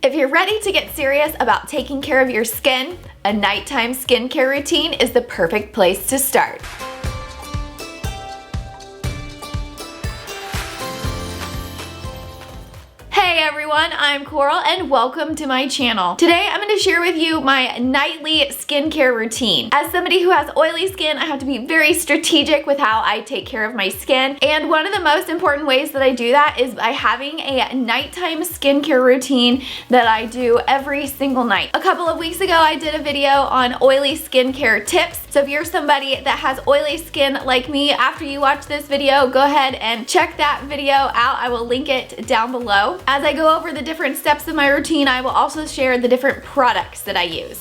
If you're ready to get serious about taking care of your skin, a nighttime skincare routine is the perfect place to start. Hey everyone, I'm Coral and welcome to my channel. Today I'm going to share with you my nightly skincare routine. As somebody who has oily skin, I have to be very strategic with how I take care of my skin, and one of the most important ways that I do that is by having a nighttime skincare routine that I do every single night. A couple of weeks ago I did a video on oily skincare tips, so if you're somebody that has oily skin like me, after you watch this video, go ahead and check that video out. I will link it down below. As I go over the different steps of my routine, I will also share the different products that I use.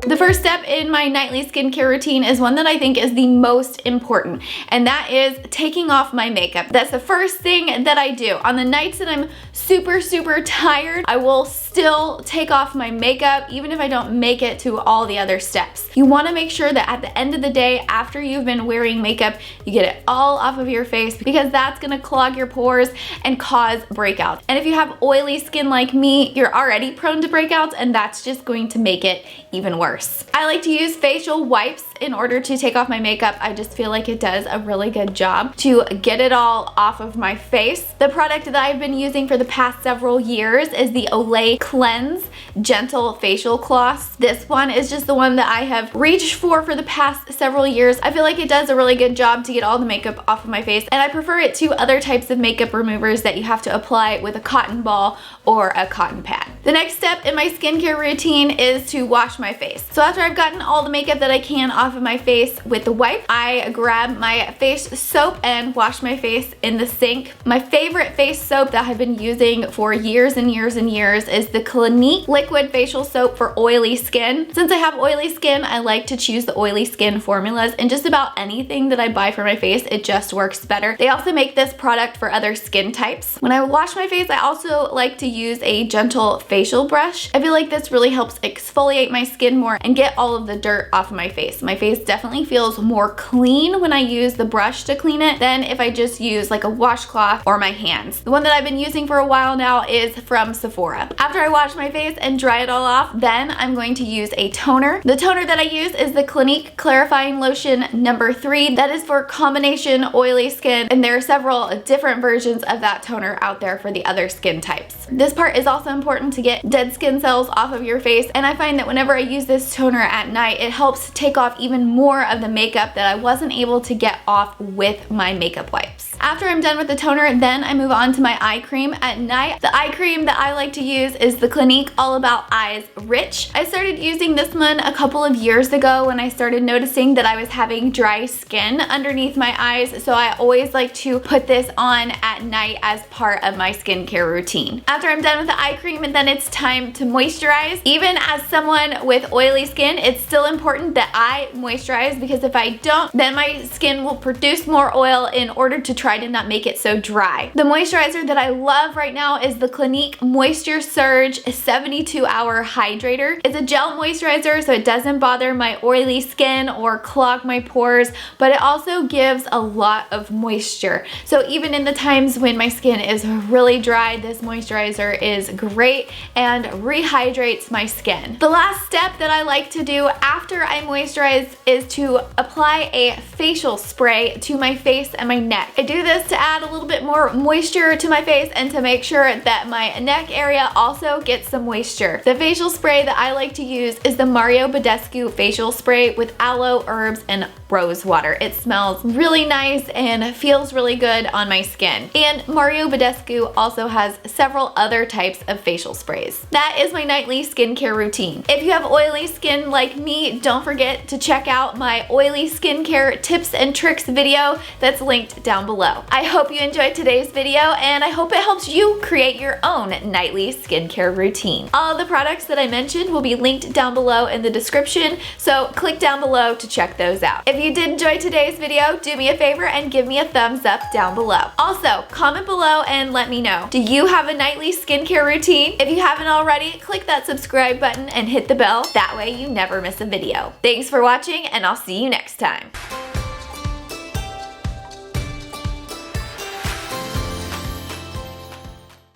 The first step in my nightly skincare routine is one that I think is the most important, and that is taking off my makeup. That's the first thing that I do. On the nights that I'm super tired, I will still take off my makeup even if I don't make it to all the other steps. You want to make sure that at the end of the day, after you've been wearing makeup, you get it all off of your face, because that's going to clog your pores and cause breakouts. And if you have oily skin like me, you're already prone to breakouts, and that's just going to make it even worse. I like to use facial wipes in order to take off my makeup. I just feel like it does a really good job to get it all off of my face. The product that I've been using for the past several years is the Olay Cleanse Gentle Facial Cloths. This one is just the one that I have reached for the past several years. I feel like it does a really good job to get all the makeup off of my face, and I prefer it to other types of makeup removers that you have to apply with a cotton ball or a cotton pad. The next step in my skincare routine is to wash my face. So after I've gotten all the makeup that I can off of my face with the wipe, I grab my face soap and wash my face in the sink. My favorite face soap that I've been using for years and years and years is the Clinique liquid facial soap for oily skin. Since I have oily skin, I like to choose the oily skin formulas, and just about anything that I buy for my face, it just works better. They also make this product for other skin types. When I wash my face, I also like to use a gentle facial brush. I feel like this really helps exfoliate my skin more and get all of the dirt off of my face. My face definitely feels more clean when I use the brush to clean it than if I just use like a washcloth or my hands. The one that I've been using for a while now is from Sephora. After I wash my face and dry it all off, then I'm going to use a toner. The toner that I use is the Clinique Clarifying Lotion number 3. That is for combination oily skin, and there are several different versions of that toner out there for the other skin types. This part is also important to get dead skin cells off of your face, and I find that whenever I use this toner at night, it helps take off even more of the makeup that I wasn't able to get off with my makeup wipes. After I'm done with the toner, then I move on to my eye cream at night. The eye cream that I like to use is the Clinique All About Eyes Rich. I started using this one a couple of years ago when I started noticing that I was having dry skin underneath my eyes, so I always like to put this on at night as part of my skincare routine. After I'm done with the eye cream, and then it's time to moisturize. Even as someone with oily skin, it's still important that I moisturize, because if I don't, then my skin will produce more oil in order to try to not make it so dry. The moisturizer that I love right now is the Clinique Moisture Surge 72-Hour Hydrator. It's a gel moisturizer, so it doesn't bother my oily skin or clog my pores, but it also gives a lot of moisture. So even in the times when my skin is really dry, this moisturizer is great and rehydrates my skin. The last step that I like to do after I moisturize is to apply a facial spray to my face and my neck. I do this to add a little bit more moisture to my face and to make sure that my neck area also gets some moisture. The facial spray that I like to use is the Mario Badescu facial spray with aloe, herbs, and rose water. It smells really nice and feels really good on my skin. And Mario Badescu also has several other types of facial sprays. That is my nightly skincare routine. If you have oily skin like me, don't forget to check out my oily skincare tips and tricks video that's linked down below. I hope you enjoyed today's video, and I hope it helps you create your own nightly skincare routine. All of the products that I mentioned will be linked down below in the description, so click down below to check those out. If you did enjoy today's video, do me a favor and give me a thumbs up down below. Also, comment below and let me know, do you have a nightly skincare routine? If you haven't already, click that subscribe button and hit the bell. That way you never miss a video. Thanks for watching, and I'll see you next time.